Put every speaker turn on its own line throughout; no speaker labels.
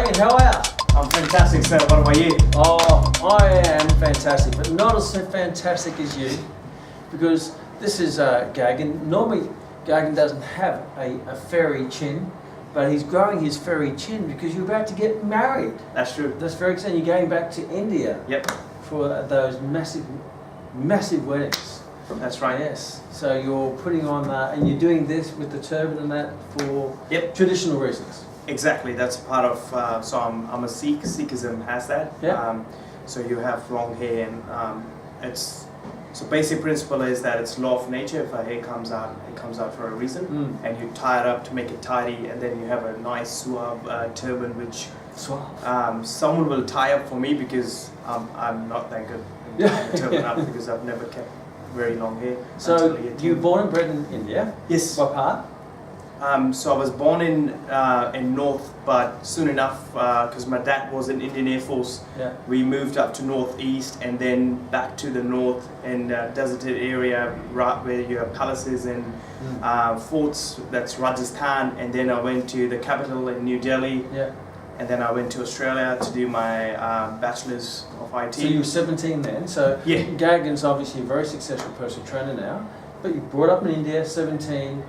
Gagan, how are you?
I'm fantastic, sir. What about you?
Oh, I am fantastic, but not as fantastic as you, because this is Gagan. Normally, Gagan doesn't have a fairy chin, but he's growing his fairy chin because you're about to get married.
That's true.
That's very exciting. You're going back to India.
Yep.
For those massive weddings.
That's right.
Yes. So you're putting on, and you're doing this with the turban and that for traditional reasons.
Exactly. That's part of. So I'm a Sikh. Sikhism has that.
Yeah.
So you have long hair, and it's. So basic principle is that it's law of nature. If a hair comes out, it comes out for a reason, and you tie it up to make it tidy, and then you have a nice suave turban, which someone will tie up for me because I'm not that good in tying a turban up because I've never kept very long hair.
So you were born and bred in India?
Yes.
What part?
So I was born in North, but soon enough, because my dad was in Indian Air Force, we moved up to Northeast and then back to the North in deserted area, right where you have palaces and forts. That's Rajasthan, and then I went to the capital in New Delhi. Yeah. And then I went to Australia to do my bachelor's of IT.
So you were 17 then. So Gagan's obviously a very successful personal trainer now. But you brought up in India, 17.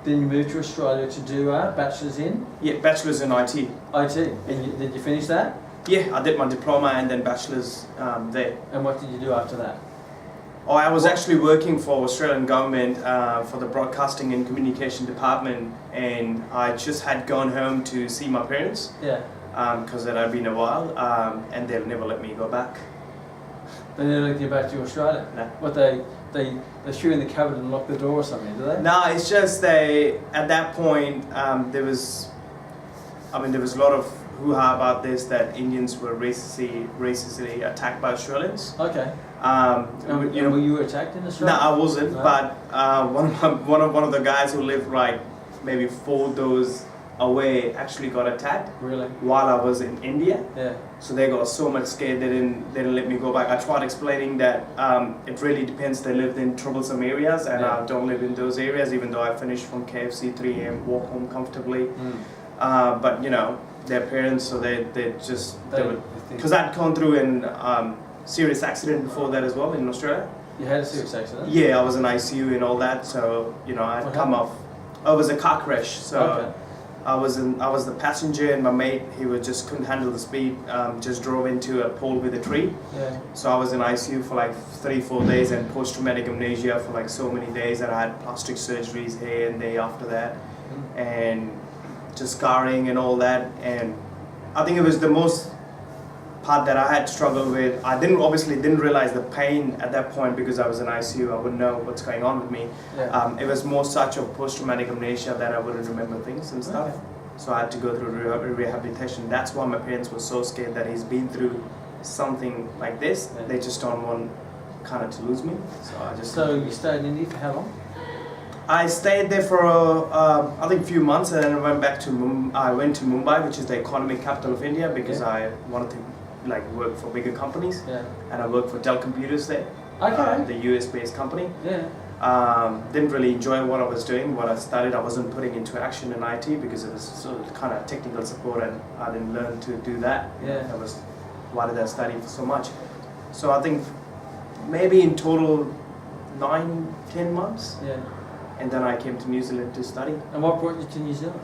Then you moved to Australia to do a bachelor's in?
Yeah, bachelor's in IT.
IT. And did you finish that?
Yeah, I did my diploma and then bachelor's there.
And what did you do after that?
Oh, I was actually working for Australian government for the broadcasting and communication department, and I just had gone home to see my parents. Yeah. Because it had been a while, and they'll never let me go back.
They never let you back to Australia? No. What, they threw you in the cupboard and locked the door or something, do they?
No, it's just at that point, there was a lot of hoo-ha about this, that Indians were racistly attacked by Australians.
Okay. Were you attacked in Australia?
No, I wasn't, but one of the guys who lived like maybe 4 doors away actually got attacked.
Really?
While I was in India.
Yeah.
So they got so much scared they didn't let me go back. I tried explaining that it really depends. They lived in troublesome areas, and I don't live in those areas. Even though I finished from KFC 3 a.m., walk home comfortably. But you know, their parents, so they would, because I'd gone through an serious accident before that as well in Australia.
You had a serious accident?
Yeah, I was in ICU and all that. So you know, I'd come off. Oh, it was a car crash. So. Okay. I was the passenger, and my mate, he just couldn't handle the speed, just drove into a pole with a tree. Yeah. So I was in ICU for like 3-4 days and post-traumatic amnesia for like so many days, and I had plastic surgeries here and there after that, and just scarring and all that. And I think it was the most part that I had struggled with. I obviously didn't realize the pain at that point because I was in ICU. I wouldn't know what's going on with me. Yeah. It was more such of post-traumatic amnesia that I wouldn't remember things and stuff. Okay. So I had to go through rehabilitation. That's why my parents were so scared that he's been through something like this. Yeah. They just don't want kind of to lose me.
So you stayed in India for how long?
I stayed there for I think a few months, and then I went back to I went to Mumbai, which is the economic capital of India, because I wanted to work for bigger companies, and I worked for Dell Computers there, the US-based company. Yeah. Didn't really enjoy what I was doing, what I studied. I wasn't putting into action in IT because it was sort of kind of technical support, and I didn't learn to do that. Yeah. Why did I study for so much? So I think maybe in total 9-10 months. Yeah. And then I came to New Zealand to study.
And what brought you to New Zealand?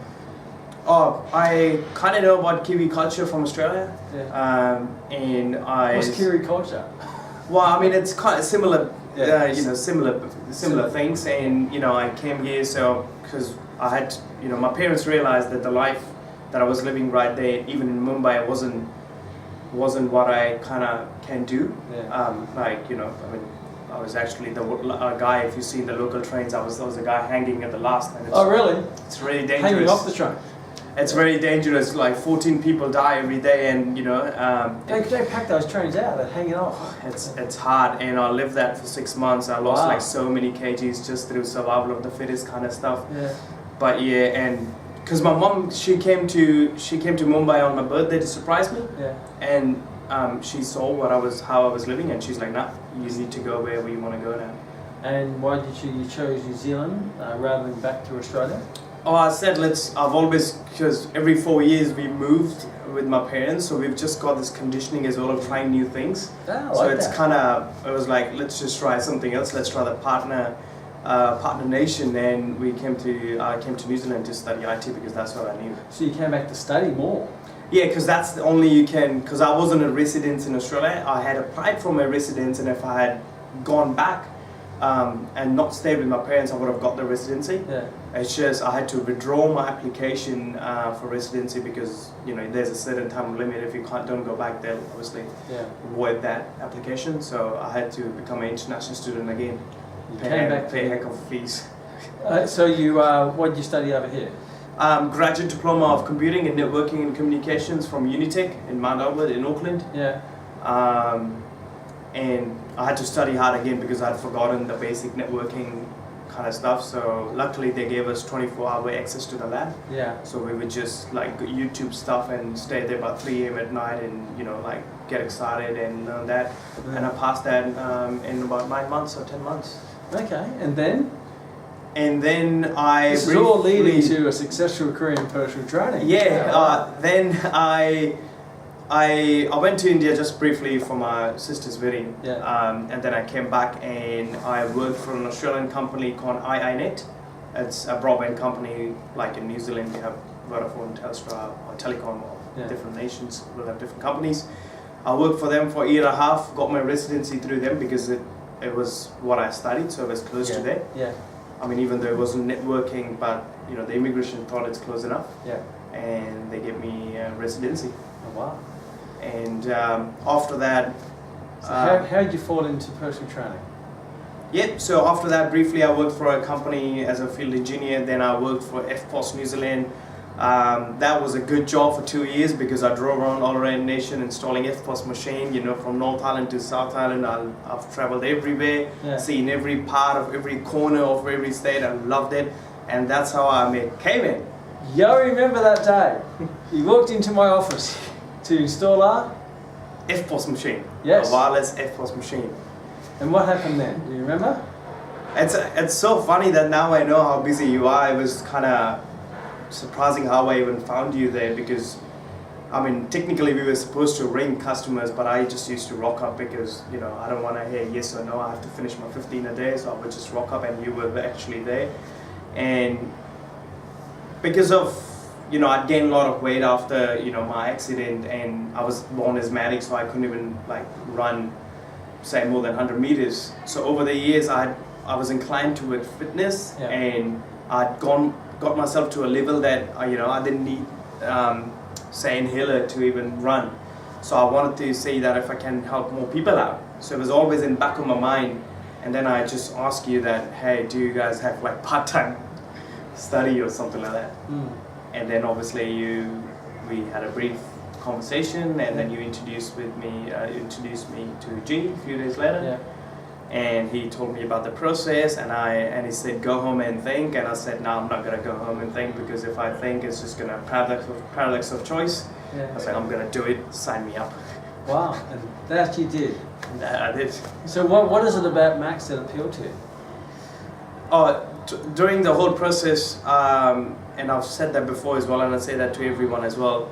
Oh, I kind of know about Kiwi culture from Australia, and
What's Kiwi culture?
Well, I mean, it's kind of similar, similar things, and you know, I came here because I had, my parents realized that the life that I was living right there, even in Mumbai, wasn't what I kind of can do. Yeah. I was actually the guy. If you see the local trains, I was a guy hanging at the last. And
really?
It's really dangerous.
Hanging off the train.
It's very dangerous. Like 14 people die every day, and
they pack those trains out. They're hanging off.
It's hard, and I lived that for 6 months. I lost like so many kgs just through survival of the fittest kind of stuff. Yeah. But yeah, and because my mom, she came to Mumbai on my birthday to surprise me. Yeah. And she saw how I was living, and she's like, "Nah, you need to go wherever you want to go now."
And why did you chose New Zealand rather than back to Australia?
Oh, I said I've always, because every 4 years we moved with my parents, so we've just got this conditioning as well of trying new things.
Ah, I
So
like
it's
that.
kind of, it was like, let's just try something else. Let's try the partner nation, and I came to New Zealand to study IT because that's what I knew.
So you came back to study more.
Yeah, because that's the only you can, because I wasn't a resident in Australia. I had applied for my residence, and if I had gone back and not stayed with my parents, I would have got the residency.
Yeah.
It's just I had to withdraw my application for residency because there's a certain time limit. If you don't go back, they'll obviously
Yeah.
void that application. So I had to become an international student again.
You came back to
pay heck of fees.
So you, what did you study over here?
Graduate Diploma of Computing and Networking and Communications from Unitec in Mount Albert in Auckland.
Yeah.
And I had to study hard again because I'd forgotten the basic networking kind of stuff. So luckily they gave us 24-hour access to the lab.
Yeah.
So we would just like YouTube stuff and stay there about 3 a.m. at night and like get excited and learn that.
Mm.
And I passed that in about 9 months or 10 months.
Okay. And then?
And then I
This is all leading
briefly-
to a successful career in personal training.
Yeah. Then I went to India just briefly for my sister's wedding.
Yeah.
And then I came back and I worked for an Australian company called iiNet. It's a broadband company. Like in New Zealand, you have Vodafone, Telstra, or Telecom, or
Yeah.
different nations will have different companies. I worked for them for a year and a half. Got my residency through them because it was what I studied, so it was close to there.
Yeah.
I mean, even though it wasn't networking, but the immigration thought it's close enough,
Yeah.
and they gave me residency.
Oh, wow.
And after that,
So how did you fall into personal training?
so after that, briefly, I worked for a company as a field engineer. Then I worked for FPOS New Zealand. That was a good job for 2 years because I drove around all around the nation installing FPOS machine. From North Island to South Island, I've traveled everywhere,
Yeah.
seen every part of every corner of every state. I loved it, and that's how I met Gagan.
Yeah, I remember that day. You walked into my office to install our,
FPOS machine.
Yes.
A wireless FPOS machine.
and what happened then? Do you remember?
It's so funny that now I know how busy you are. It was kind of surprising how I even found you there because, I mean, technically we were supposed to ring customers, but I just used to rock up because, I don't want to hear yes or no. I have to finish my 15 a day, so I would just rock up and you were actually there. And because of, I'd gained a lot of weight after, my accident, and I was born asthmatic, so I couldn't even run, say, more than 100 meters. So over the years, I was inclined toward fitness,
Yeah.
and I'd got myself to a level that I didn't need say inhaler to even run. So I wanted to see that if I can help more people out. So it was always in the back of my mind. And then I just ask you that, hey, do you guys have part-time study or something like that?
Mm.
And then obviously we had a brief conversation, and then you introduced me to G a few days later.
Yeah.
And he told me about the process, and he said go home and think, and I said no, I'm not gonna go home and think because if I think it's just gonna paralysis of choice.
Yeah.
I said I'm gonna do it, sign me up.
Wow, and that you did.
And I did.
So what is it about Max that appealed to you?
During the whole process, and I've said that before as well, and I say that to everyone as well.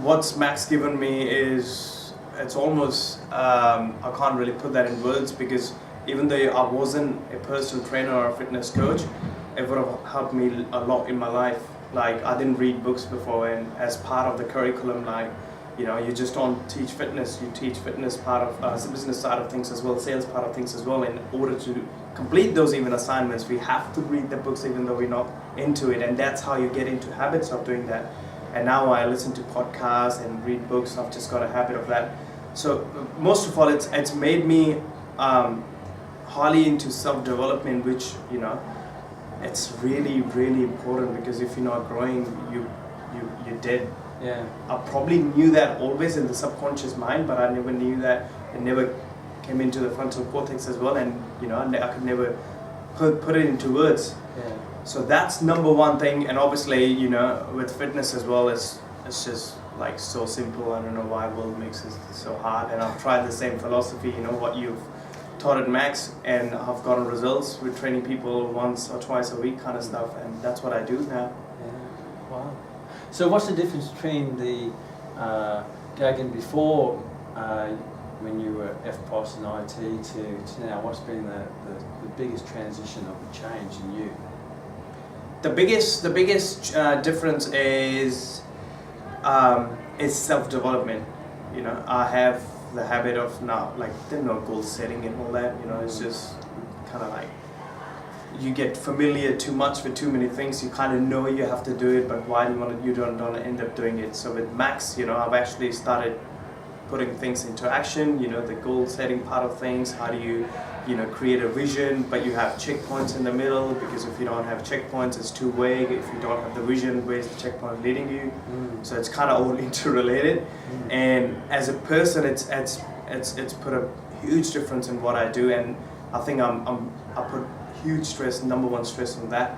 What's Max given me is, it's almost, I can't really put that in words because even though I wasn't a personal trainer or a fitness coach, it would have helped me a lot in my life. Like, I didn't read books before, and as part of the curriculum, you just don't teach fitness, you teach fitness part of the business side of things as well, sales part of things as well. In order to complete those even assignments, we have to read the books even though we're not into it, and that's how you get into habits of doing that. And now I listen to podcasts and read books. I've just got a habit of that. So most of all, it's made me highly into self-development, which it's really, really important because if you're not growing, you're dead.
Yeah.
I probably knew that always in the subconscious mind, but I never knew that it never came into the frontal cortex as well, and I could never put it into words.
Yeah.
So that's number one thing, and obviously with fitness as well, it's just like so simple. I don't know why world makes it so hard, and I've tried the same philosophy, what you've taught at Max, and I've gotten results with training people once or twice a week kind of stuff, and that's what I do now.
Yeah. Wow. So what's the difference between the Gagan before when you were FPOS and IT to now? What's been the biggest transition of the change in you?
The biggest difference is self-development. You know, I have the habit of now, like, there's no goal setting and all that. You know, it's just kind of like you get familiar too much with too many things. You kind of know you have to do it, but why do you want to? You don't end up doing it. So with Max, you know, I've actually started putting things into action. You know, the goal setting part of things. How do you, you know, create a vision, but you have checkpoints in the middle, because if you don't have checkpoints, it's too vague. If you don't have the vision, where's the checkpoint leading you? So it's kind of all interrelated. And as a person, it's put a huge difference in what I do, and I think I put huge stress, number one stress on that.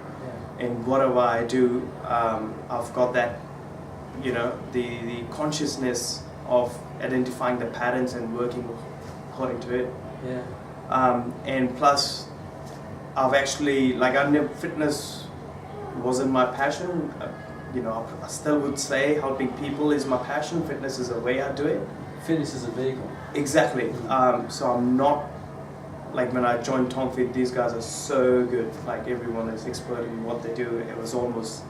And whatever I do, I've got that, you know, the consciousness of identifying the patterns and working according to it. And plus, I've actually, like, fitness wasn't my passion. You know, I still would say helping people is my passion. Fitness is a way I do it.
Fitness is a vehicle.
Exactly. So I'm not, like, when I joined Tom Fit, these guys are so good. Like, everyone is expert in what they do. It was almost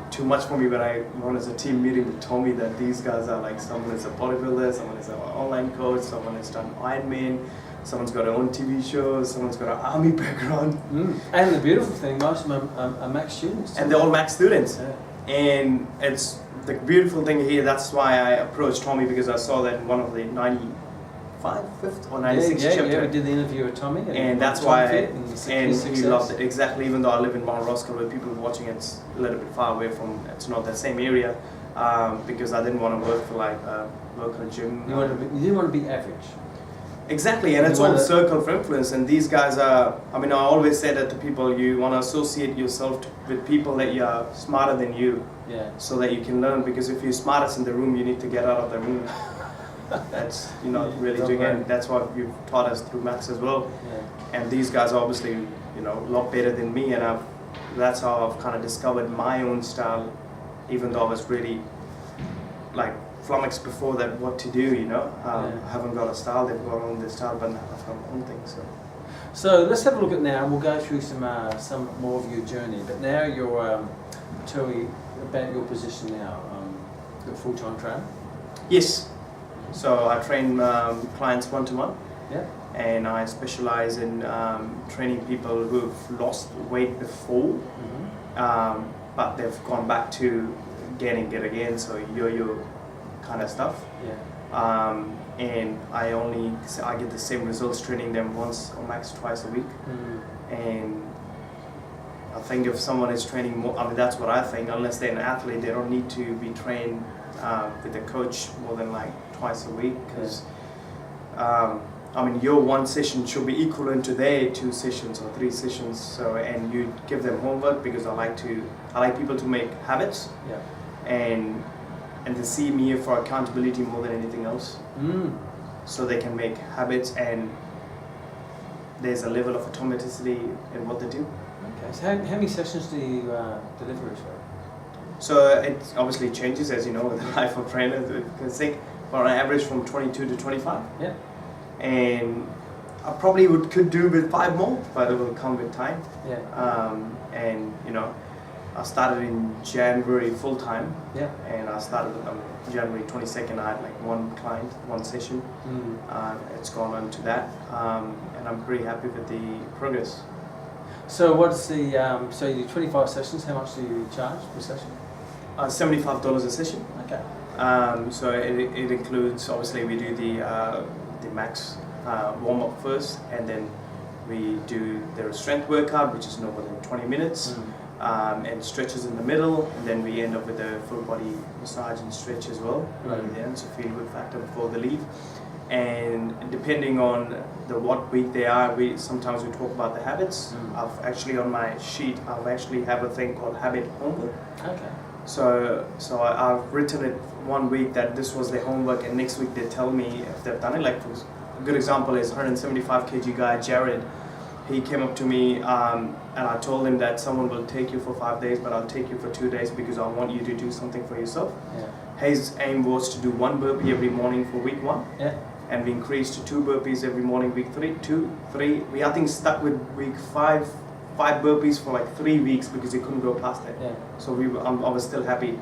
too much for me when I went as a team meeting with Tommy, that these guys are like, someone is a bodybuilder, someone is an online coach, someone has done Ironman, someone's got their own TV show, someone's got an army background. And
the beautiful thing, most of them are Max students.
And they're all Max students. And it's the beautiful thing here, that's why I approached Tommy, because I saw that in one of the 95th or 96th chapter.
We did the interview with Tommy.
And that's why, and he loved it, exactly, even though I live in Mount Roskill, where people watching it's a little bit far away from, it's not the same area, because I didn't want to work for like a local gym.
You didn't want to be average.
Exactly, and it's all circle of influence, and these guys are, I mean, I always say that to people, you want to associate yourself with people that are smarter than you, so that you can learn, because if you're smartest in the room, you need to get out of the room. That's, you're not really doing it, and that's what you've taught us through Max as well. And these guys are obviously, you know, a lot better than me, and that's how I've kind of discovered my own style, even though I was really, like, flummoxed before that what to do, you know. I haven't got a style, they've got on their style, but I've got my own thing.
So let's have a look at now, and we'll go through some more of your journey. But now you're, tell me about your position now. You're a full-time trainer?
Yes. So I train clients one-to-one. And I specialize in training people who've lost weight before, but they've gone back to gaining it again, so yo-yo kind of stuff. And I get the same results training them once or max twice a week. And I think if someone is training more, I mean, that's what I think, unless they're an athlete, they don't need to be trained with a coach more than like twice a week, because I mean, your one session should be equivalent to their 2 sessions or 3 sessions. So, and you give them homework, because I like people to make habits, and to see me for accountability more than anything else. So they can make habits, and there's a level of automaticity in what they do.
Okay, so how many sessions do you deliver each week?
So it obviously changes, as you know, with the life of trainers. You can think, but on average from 22 to 25. And I probably could do with 5 more, but it will come with time. And you know, I started in January full time. And I started on January 22nd. I had like 1 client, 1 session. It's gone on to that, and I'm pretty happy with the progress.
So what's the so you do 25 sessions? How much do you charge per session?
$75 a session.
Okay.
So it includes, obviously we do the max warm up first, and then we do their strength workout, which is no more than 20 minutes, and stretches in the middle, and then we end up with a full body massage and stretch as well right at the end, so feel good factor before the leave. And depending on what week they are, sometimes we talk about the habits. I've actually on my sheet, I've actually have a thing called habit homework.
Okay.
So I've written it one week that this was their homework, and next week they tell me if they've done it. Like a good example is 175 kg guy Jared. He came up to me and I told him that someone will take you for 5 days, but I'll take you for 2 days because I want you to do something for yourself.
Yeah.
His aim was to do 1 burpee every morning for week 1.
Yeah.
And we increased to 2 burpees every morning week 3, 2, 3. We I think stuck with week 5 burpees for like 3 weeks because he couldn't go past it.
Yeah.
So I was still happy.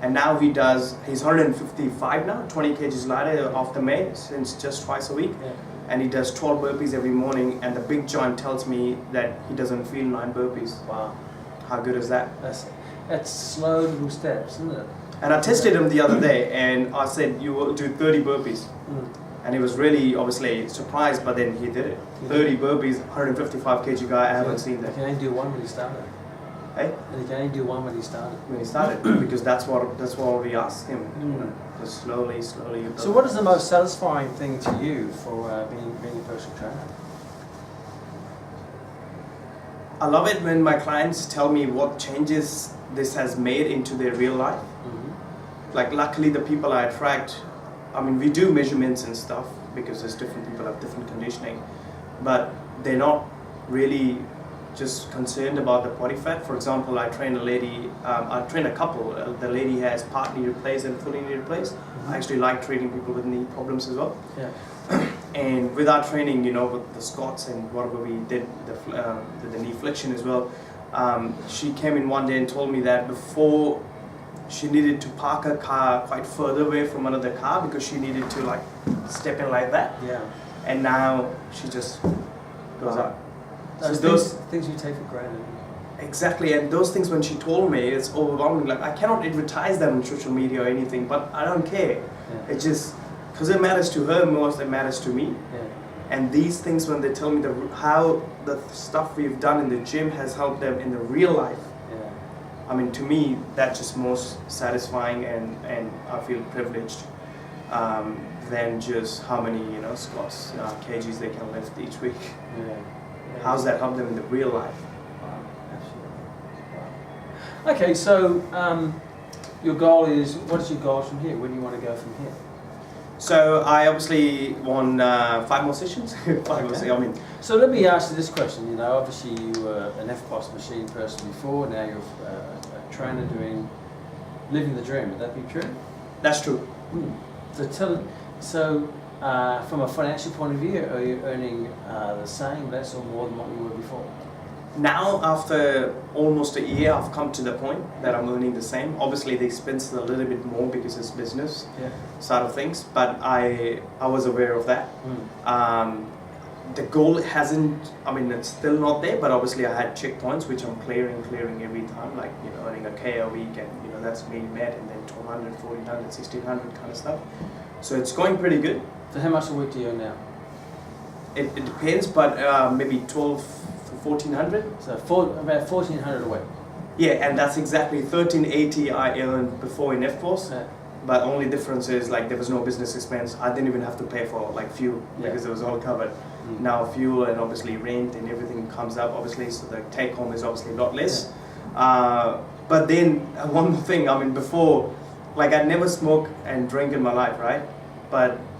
And now he's 155 now, 20 kgs lighter after May, since just twice a week.
Yeah.
And he does 12 burpees every morning, and the big joint tells me that he doesn't feel 9 burpees.
Wow.
How good is that?
That's slow little steps, isn't it?
And I tested him the other day, and I said, you will do 30 burpees.
Mm.
And he was really, obviously, surprised, but then he did it. 30 burpees, 155 kg guy, I haven't seen that.
He can only do 1 when he started.
Hey?
And he can only do 1 when he started.
When he started, because that's what we asked him. You know, just slowly.
So what is the most satisfying thing to you for being a personal trainer?
I love it when my clients tell me what changes this has made into their real life.
Mm-hmm.
Like luckily the people I attract, I mean we do measurements and stuff because there's different people have different conditioning, but they're not really just concerned about the body fat. For example, I train a lady, I train a couple. The lady has part knee replaced and fully knee replaced.
Mm-hmm.
I actually like treating people with knee problems as well.
Yeah.
And with our training, you know, with the squats and whatever we did, the knee flexion as well, she came in one day and told me that before she needed to park her car quite further away from another car because she needed to like step in like that.
Yeah.
And now she just goes up.
Those things you take for granted.
Exactly, and those things when she told me, it's overwhelming. Like I cannot advertise them on social media or anything, but I don't care.
Yeah.
It just, because it matters to her more than it matters to me.
Yeah.
And these things, when they tell me how the stuff we've done in the gym has helped them in the real life,
Yeah.
I mean, to me, that's just most satisfying, and I feel privileged than just how many squats, kgs they can lift each week.
Yeah.
How's that help them in the real life?
Wow. Absolutely. Wow. Okay, so your goal is, what is your goal from here? Where do you want to go from here?
So I obviously won 5 more sessions. 5 more sessions, I mean.
So let me ask you this question. You know, obviously you were an FPOS machine person before. Now you're a trainer living the dream. Would that be true?
That's true.
So from a financial point of view, are you earning the same, less, or more than what you were before?
Now, after almost a year, I've come to the point that I'm earning the same. Obviously, the expense is a little bit more because it's business side of things, but I was aware of that. The goal hasn't, I mean, it's still not there, but obviously I had checkpoints which I'm clearing every time, like, earning a K a week, and, that's being met, and then 1,200, 1,400, 1,600 kind of stuff. So it's going pretty good.
So how much a week do you earn now?
It depends, but maybe 1,200 to 1,400.
So about 1,400 a week.
Yeah, and that's exactly 1,380 I earned before in FPOS.
Yeah.
But only difference is like there was no business expense. I didn't even have to pay for like fuel because it was all covered. Now fuel and obviously rent and everything comes up obviously, so the take home is obviously a lot less. But then one more thing, I mean before, like I'd never smoked and drank in my life, right?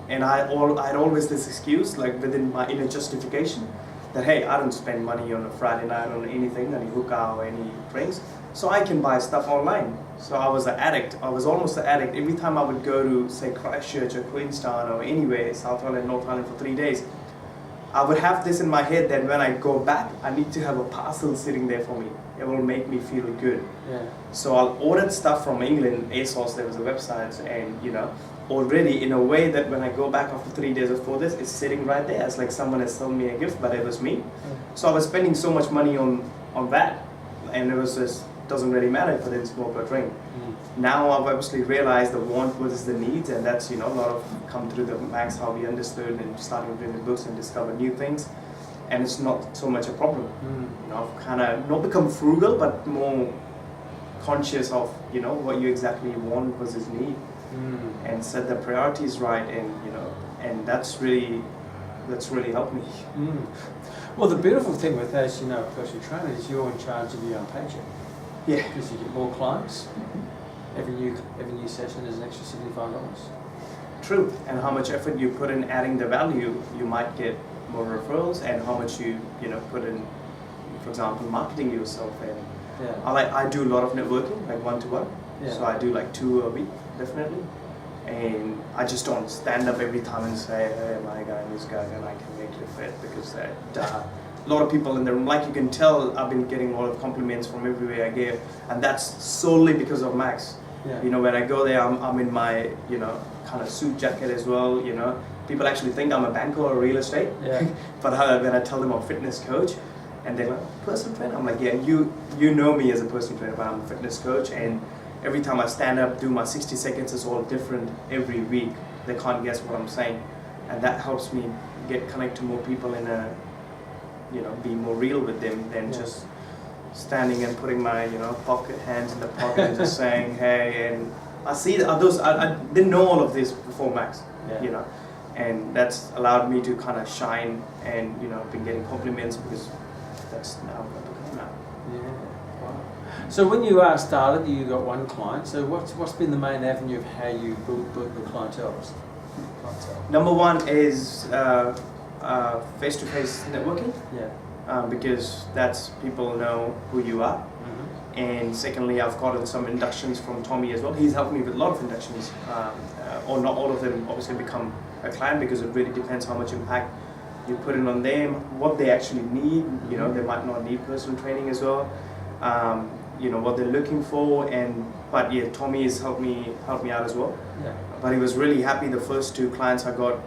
And I had always this excuse, like within my inner justification, that hey, I don't spend money on a Friday night on anything, any hookah or any drinks, so I can buy stuff online. So I was an addict. I was almost an addict. Every time I would go to say Christchurch or Queenstown or anywhere, South Island, North Island for 3 days, I would have this in my head that when I go back, I need to have a parcel sitting there for me. It will make me feel good.
Yeah.
So I'll order stuff from England, ASOS, there was a website, and already in a way that when I go back after 3 days before this, it's sitting right there. It's like someone has sold me a gift, but it was me. So I was spending so much money on that, and it was just, doesn't really matter if I didn't smoke or drink. Now I've obviously realized the want versus the needs, and that's a lot of come through the Max how we understood and starting reading books and discover new things, and it's not so much a problem. I've kind of not become frugal, but more conscious of what you exactly want versus need, and set the priorities right, and that's really helped me.
Well, the beautiful thing with as personal trainer is you're in charge of your own paycheck.
Yeah.
Because you get more clients. Every new session is an extra $75.
true. And how much effort you put in adding the value, you might get more referrals, and how much you put in, for example, marketing yourself. And I do a lot of networking, like one-to-one. So I do like 2 a week, definitely. And I just don't stand up every time and say, hey, my name is Gagan, I can make you fit, because a lot of people in the room, like you can tell, I've been getting a lot of compliments from everywhere I go, and that's solely because of Max. You know, when I go there, I'm in my, kind of suit jacket as well, People actually think I'm a banker or real estate, but when I tell them I'm a fitness coach, and they're like, personal trainer? I'm like, yeah, you know me as a personal trainer, but I'm a fitness coach, and every time I stand up, do my 60 seconds is all different every week. They can't guess what I'm saying, and that helps me get connect to more people and be more real with them than just standing and putting my hands in the pocket and just saying hey. And I see that those I didn't know all of this before Max, and that's allowed me to kind of shine and been getting compliments, because that's now what I've become now.
Wow. So when you started, you got one client. So what's been the main avenue of how you built the clientele?
Number one is face-to-face networking. Because that's people know who you are. And secondly, I've gotten some inductions from Tommy as well. He's helped me with a lot of inductions, or not all of them obviously become a client, because it really depends how much impact you put in on them, what they actually need. They might not need personal training as well. What they're looking for, but Tommy has helped me out as well. But he was really happy. The first 2 clients I got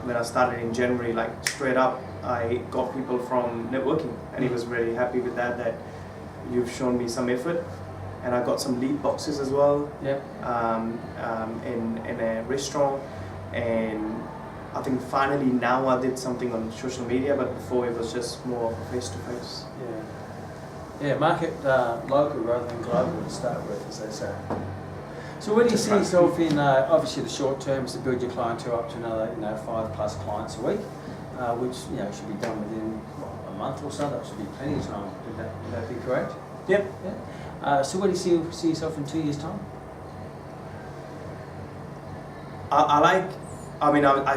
when I started in January, like straight up, I got people from networking, and he was very happy with that you've shown me some effort. And I got some lead boxes as well, in a restaurant. And I think finally now I did something on social media, but before it was just more face-to-face.
Market local rather than global to start with, as they say. So where do you see yourself in, obviously the short term is to build your clientele up to another 5+ clients a week, which should be done within a month or so. That should be plenty of time. Would that be correct?
Yep.
So where do you see yourself in 2 years' time?
I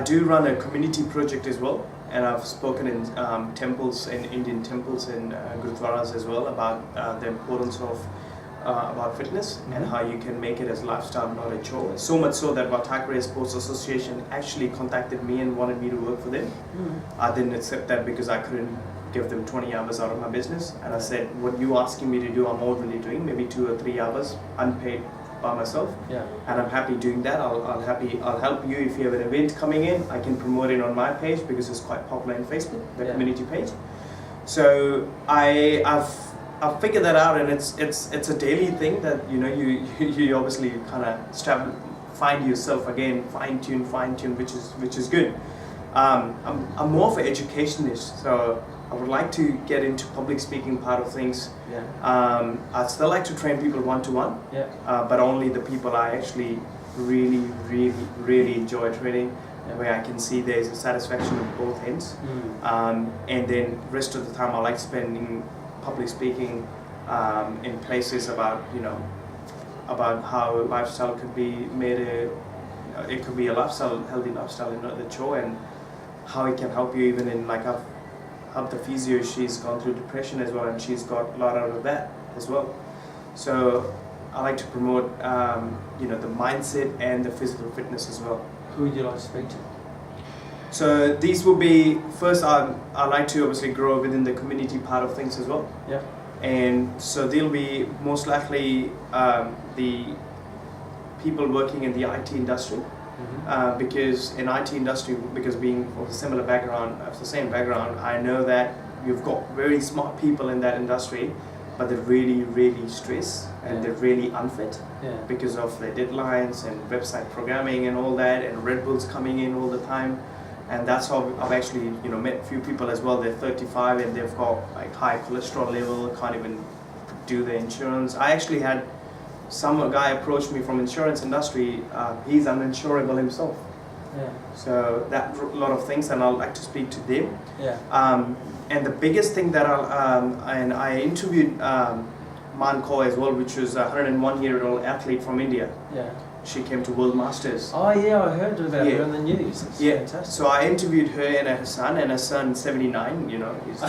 do run a community project as well, and I've spoken in temples, in Indian temples and gurudwaras as well, about the importance of about fitness and how you can make it as lifestyle, not a chore. So much so that Watakare Sports Association actually contacted me and wanted me to work for them. I didn't accept that because I couldn't give them 20 hours out of my business, and I said, what you're asking me to do, I'm already doing, maybe 2 or 3 hours unpaid by myself, and I'm happy doing that. I'll help you if you have an event coming in. I can promote it on my page because it's quite popular in Facebook, the community page. So I've figured that out, and it's a daily thing that you obviously kind of find yourself again, fine tune, which is good. I'm more of an educationist, so I would like to get into public speaking part of things. I'd still like to train people one-to-one, but only the people I actually really enjoy training, where I can see there's a satisfaction on both ends. And then rest of the time I like spending public speaking in places about how lifestyle could be made it could be a lifestyle, healthy lifestyle, and not the chore, and how it can help you even in, like, I've helped the physio, she's gone through depression as well, and she's got a lot out of that as well. So I like to promote the mindset and the physical fitness as well.
Who would you like to speak to?
So these will be, first I like to obviously grow within the community part of things as well. And so they'll be most likely the people working in the IT industry. Because in IT industry, because being of a similar background, of the same background, I know that you've got very smart people in that industry, but they're really stressed, and they're really unfit because of their deadlines and website programming and all that, and Red Bulls coming in all the time. And that's how I've actually met a few people as well. They're 35 and they've got like high cholesterol level, can't even do the insurance. I actually had some guy approached me from insurance industry. He's uninsurable himself. So that a lot of things, and I'd like to speak to them. And the biggest thing that I interviewed Manko as well, which was a 101-year-old athlete from India.
Yeah.
She came to World Masters.
Oh yeah, I heard about
Yeah.
her in the news. It's
Yeah,
fantastic.
so I interviewed her and her son 79, you know. He's,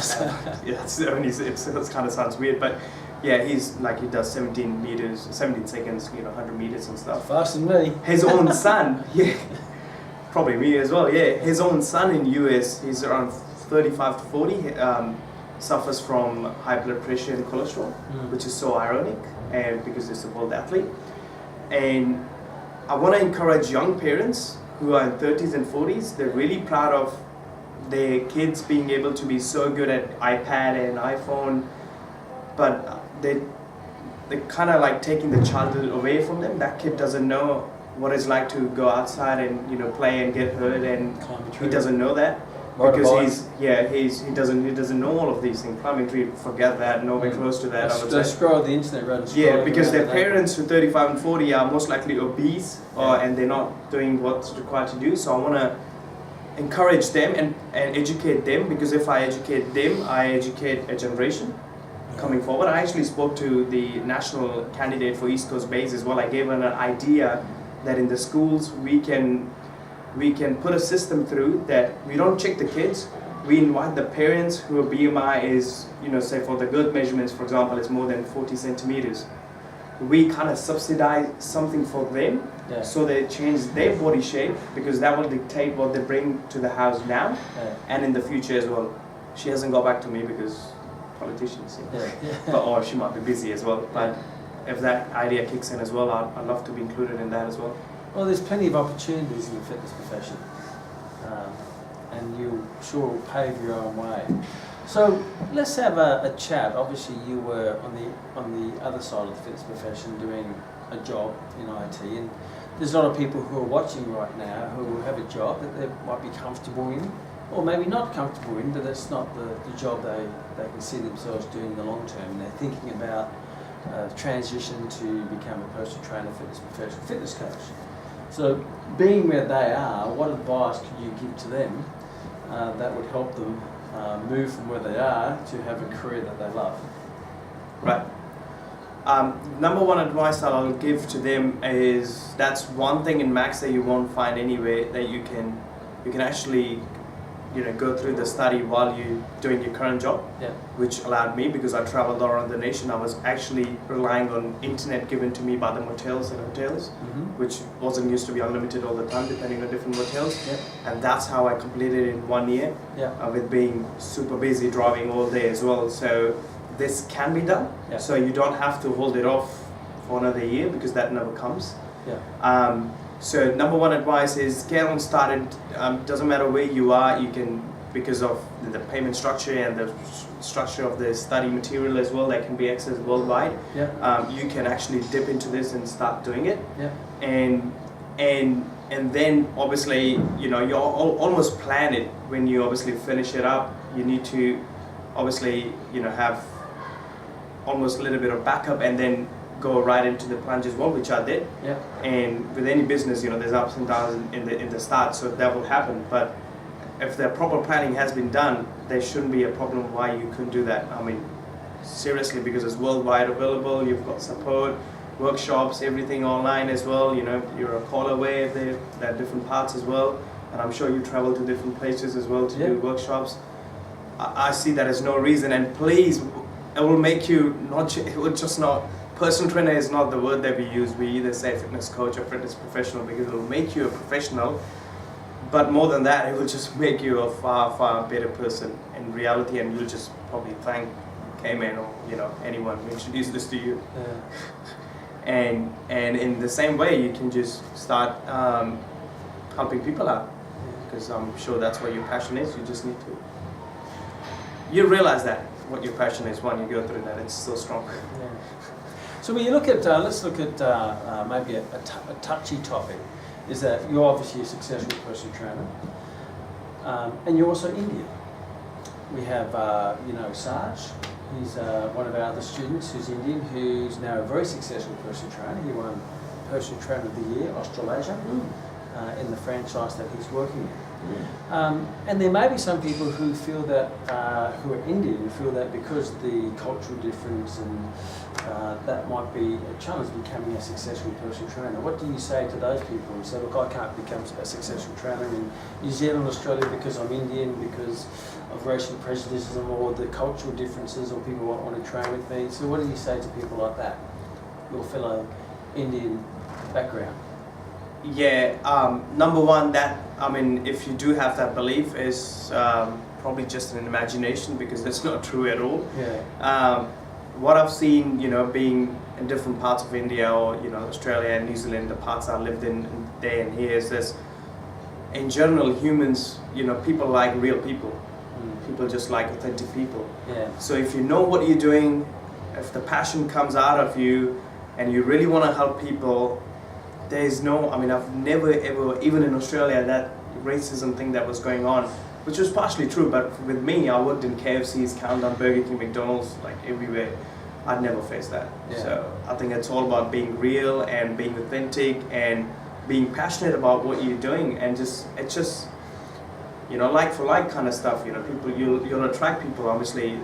yeah, so it kind of sounds weird, but yeah, he's like, he does 17 meters, 17 seconds, you know, 100 meters and stuff.
Faster than me.
His own son, yeah, probably me as well, yeah. His own son in US, he's around 35 to 40, suffers from high blood pressure and cholesterol, which is so ironic, and because he's a world athlete. And I want to encourage young parents who are in 30s and 40s, they're really proud of their kids being able to be so good at iPad and iPhone, but they're kind of like taking the childhood away from them. That kid doesn't know what it's like to go outside and, you know, play and get hurt, and he doesn't know that. Because he doesn't know all of these things. Climbing tree, forget that, nowhere close to that.
They scroll the internet rather than scrolling.
Yeah, because their parents who 35 and 40 are most likely obese, and they're not doing what's required to do. So I want to encourage them and educate them, because if I educate them, I educate a generation coming forward. I actually spoke to the national candidate for East Coast Base as well. I gave her an idea that in the schools we can put a system through that we don't check the kids. We invite the parents who BMI is, you know, say for the girth measurements, for example, is more than 40 centimeters. We kind of subsidize something for them, so they change their body shape, because that will dictate what they bring to the house now and in the future as well. She hasn't got back to me because politicians, or she might be busy as well. But if that idea kicks in as well, I'd love to be included in that as well.
Well, there's plenty of opportunities in the fitness profession, and you sure will pave your own way. So let's have a chat. Obviously, you were on the other side of the fitness profession doing a job in IT, and there's a lot of people who are watching right now who have a job that they might be comfortable in, or maybe not comfortable in, but that's not the job they can see themselves doing in the long term. And they're thinking about transition to become a personal trainer, fitness professional, fitness coach. So, being where they are, what advice could you give to them that would help them move from where they are to have a career that they love?
Right. Number one advice that I'll give to them is, that's one thing in Max that you won't find anywhere, that you can actually, you know, go through the study while you're doing your current job, which allowed me, because I traveled around the nation, I was actually relying on internet given to me by the motels and hotels, which wasn't used to be unlimited all the time, depending on different hotels. And that's how I completed it in 1 year, with being super busy driving all day as well. So this can be done, so you don't have to hold it off for another year, because that never comes. So number one advice is get on started. Doesn't matter where you are, you can, because of the payment structure and the structure of the study material as well, that can be accessed worldwide. You can actually dip into this and start doing it. And then obviously, you know, you almost plan it when you obviously finish it up. You need to obviously, you know, have almost a little bit of backup, and then go right into the plunge as well, which I did. And with any business, you know, there's ups and downs in the start, so that will happen. But if the proper planning has been done, there shouldn't be a problem why you couldn't do that. I mean, seriously, because it's worldwide available. You've got support, workshops, everything online as well. You know, you're a call away. There are different parts as well, and I'm sure you travel to different places as well to do workshops. I see that as no reason, and please, it will make you not. It will just not. Personal trainer is not the word that we use. We either say fitness coach or fitness professional, because it will make you a professional. But more than that, it will just make you a far, far better person in reality, and you'll just probably thank K-Man or, you know, anyone who introduced this to you. And in the same way, you can just start helping people out, because I'm sure that's what your passion is. You just need to. You realize that what your passion is when you go through that. It's so strong.
So when you look at, let's look at maybe a touchy topic, is that you're obviously a successful personal trainer, and you're also Indian. We have, you know, Saj, he's one of our other students who's Indian, who's now a very successful personal trainer. He won Personal Trainer of the Year, Australasia, in the franchise that he's working in. And there may be some people who feel that, who are Indian, who feel that because the cultural difference and that might be a challenge becoming a successful personal trainer. What do you say to those people who say, look, I can't become a successful trainer in New Zealand, Australia because I'm Indian, because of racial prejudices or the cultural differences, or people won't want to train with me? So what do you say to people like that, your fellow Indian background?
Yeah, number one, if you do have that belief, is probably just an imagination, because that's not true at all.
Yeah.
What I've seen, being in different parts of India or, Australia and New Zealand, the parts I lived in there and here, is this, in general, humans, people like real people. People just like authentic people.
Yeah.
So if you know what you're doing, if the passion comes out of you and you really want to help people, there's no, I've never ever, even in Australia, that racism thing that was going on, which was partially true, but with me, I worked in KFC's, Countdown, Burger King, McDonald's, like everywhere. I'd never faced that.
Yeah.
So I think it's all about being real and being authentic and being passionate about what you're doing, and it's just, like for like kind of stuff. People, you'll attract people. Obviously,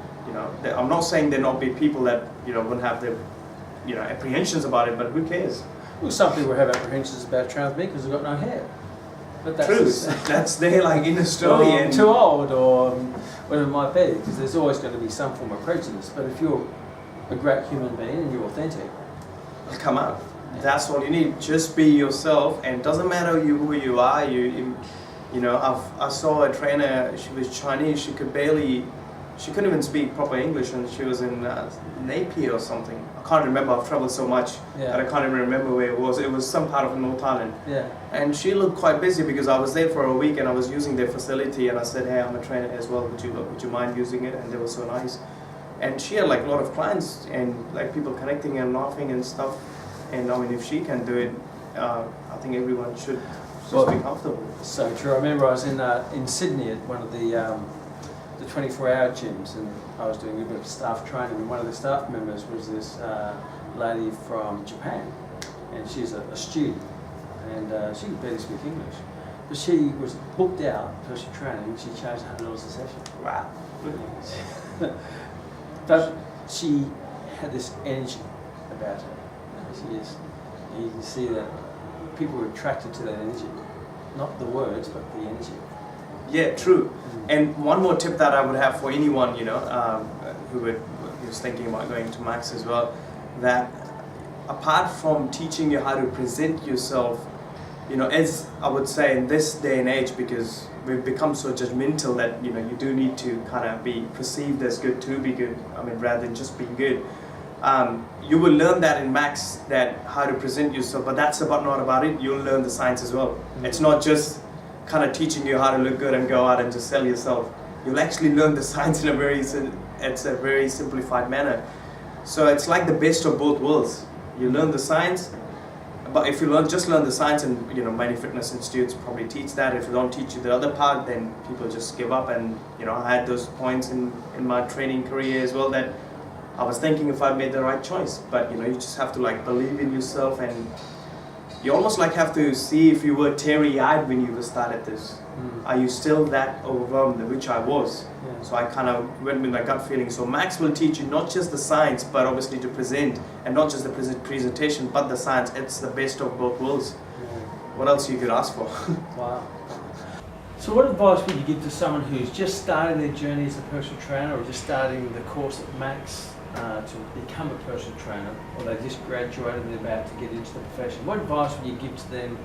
I'm not saying there not be people that wouldn't have their apprehensions about it, but who cares?
Well, some people have apprehensions about training with me because they've got no hair. But that's
True. That's there, like in Australia.
Or I'm too old, or whatever it might be, because there's always going to be some form of prejudice. But if you're a great human being and you're authentic,
it'll come out.
Yeah.
That's all you need. Just be yourself, and it doesn't matter who you are. I saw a trainer. She was Chinese. She couldn't even speak proper English, and she was in Napier or something. I can't remember. I've travelled so much that I can't even remember where it was. It was some part of North Island.
Yeah.
And she looked quite busy, because I was there for a week and I was using their facility, and I said, hey, I'm a trainer as well. Would you mind using it? And they were so nice. And she had like a lot of clients and like people connecting and laughing and stuff. And if she can do it, I think everyone should just be comfortable.
So true. I remember I was in Sydney at one of the 24-hour gyms, and I was doing a bit of staff training, and one of the staff members was this lady from Japan, and she's a student, and she could barely speak English, but she was booked out personal training. She charged $100 a session.
Wow.
But she had this energy about her. You can see that people were attracted to that energy, not the words, but the energy.
Yeah, true. And one more tip that I would have for anyone, who was thinking about going to Max as well, that apart from teaching you how to present yourself, as I would say in this day and age, because we've become so judgmental that you do need to kind of be perceived as good to be good. Rather than just being good. You will learn that in Max, that how to present yourself, but that's not about it. You'll learn the science as well. It's not just kind of teaching you how to look good and go out and just sell yourself. You'll actually learn the science in a very simplified manner. So it's like the best of both worlds. You learn the science, but if you just learn the science, and many fitness institutes probably teach that. If you don't teach you the other part, then people just give up. And I had those points in my training career as well, that I was thinking if I made the right choice. But you just have to believe in yourself, and you almost have to see if you were teary-eyed when you started this. Are you still that overwhelmed, which I was? Yeah. So I kind of went with my gut feeling. So Max will teach you not just the science, but obviously to present, and not just the presentation, but the science. It's the best of both worlds. Yeah. What else you could ask for?
Wow. So what advice would you give to someone who's just starting their journey as a personal trainer, or just starting the course at Max to become a personal trainer, or they just graduated and they're about to get into the profession? What advice would you give to them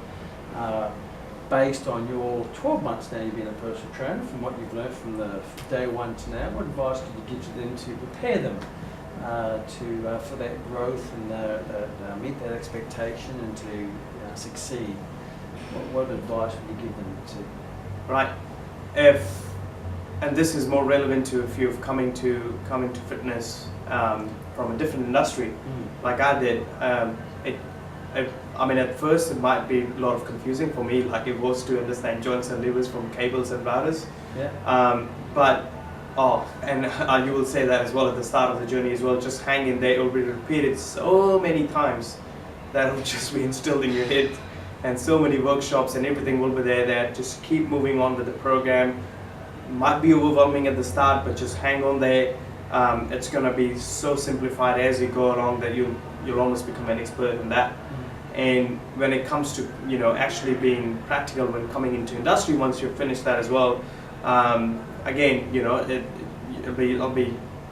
based on your 12 months now you've been a personal trainer, from what you've learned from the day one to now? What advice could you give to them to prepare them for that growth and meet that expectation and to succeed? What advice would you give them to?
Right. And this is more relevant to if you're coming to fitness from a different industry, like I did. At first it might be a lot of confusing for me, like it was to understand joints and levers from cables and routers.
Yeah.
And you will say that as well at the start of the journey as well. Just hang in there. It will be repeated so many times that will just be instilled in your head, and so many workshops and everything will be there. That just keep moving on with the program. Might be overwhelming at the start, but just hang on there. it's going to be so simplified as you go along that you'll almost become an expert in that. And when it comes to, you know, actually being practical when coming into industry, once you've finished that as well, again, you know,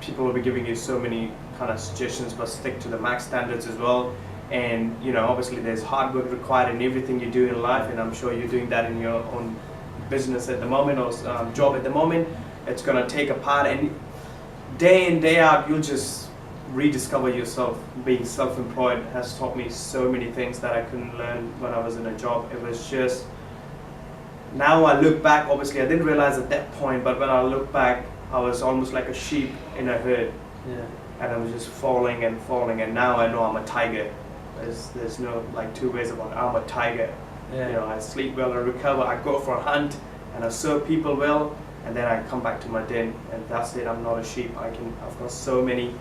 people will be giving you so many kind of suggestions, but stick to the max standards as well. And you know, obviously there's hard work required in everything you do in life, and I'm sure you're doing that in your own business at the moment, or job at the moment. It's going to take a part, and day in, day out, you'll just rediscover yourself. Being self-employed has taught me so many things that I couldn't learn when I was in a job. It was just, now I look back, obviously I didn't realize at that point, but when I look back, I was almost like a sheep in a herd.
Yeah.
And I was just falling and falling, and now I know I'm a tiger. There's no like two ways about it. I'm a tiger.
Yeah.
You know, I sleep well, I recover, I go for a hunt, and I serve people well, and then I come back to my den, and that's it. I'm not a sheep. I've got so many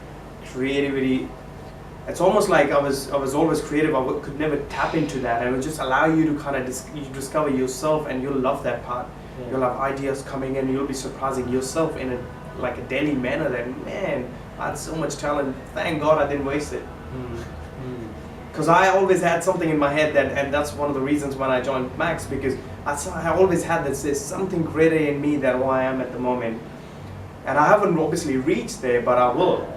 creativity. It's almost like I was always creative. Could never tap into that, and it would just allow you to kind of discover yourself, and you'll love that part.
Yeah.
You'll have ideas coming in. You'll be surprising yourself in a daily manner. That, man, I had so much talent. Thank God I didn't waste it. Because I always had something in my head and that's one of the reasons when I joined Max, because I always had this, there's something greater in me than who I am at the moment. And I haven't obviously reached there, but I will,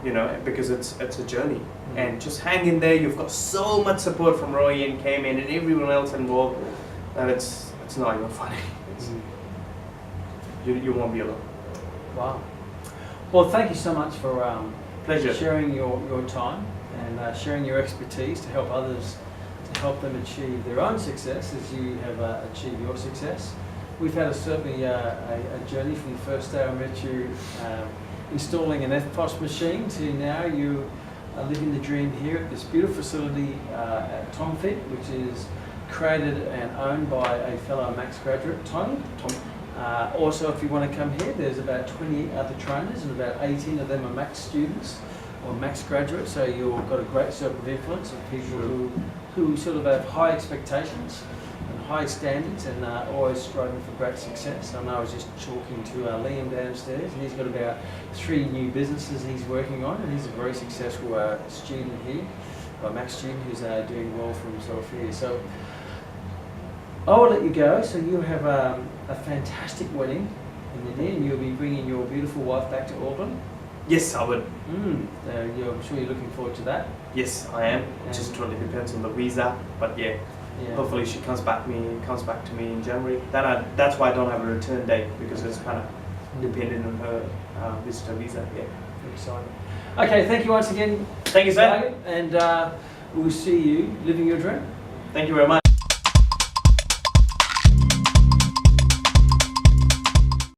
you know, because it's a journey. And just hang in there. You've got so much support from Roy and Cayman and everyone else involved that it's not even funny. You won't be alone.
Wow. Well, thank you so much for
Pleasure.
sharing your time and sharing your expertise to help others, to help them achieve their own success as you have achieved your success. We've had certainly a journey from the first day I met you installing an FPOS machine to now you are living the dream here at this beautiful facility at Tomfit, which is created and owned by a fellow Max graduate, Tom. Also, if you want to come here, there's about 20 other trainers and about 18 of them are Max students or Max graduates, so you've got a great circle of influence of people who sort of have high expectations and high standards and are always striving for great success. I know I was just talking to Liam downstairs, and he's got about 3 new businesses he's working on, and he's a very successful student here, a Max student who's doing well for himself here. So I will let you go, so you have a fantastic wedding, and then you'll be bringing your beautiful wife back to Auckland.
Yes, I would.
I'm sure you're looking forward to that.
Yes, I am. It just totally depends on the visa, but yeah. Hopefully she comes back to me in January. That's why I don't have a return date, because it's kind of dependent on her visitor visa. Yeah.
Exciting. Okay, thank you once again.
Thank you, sir.
And we'll see you living your dream.
Thank you very much.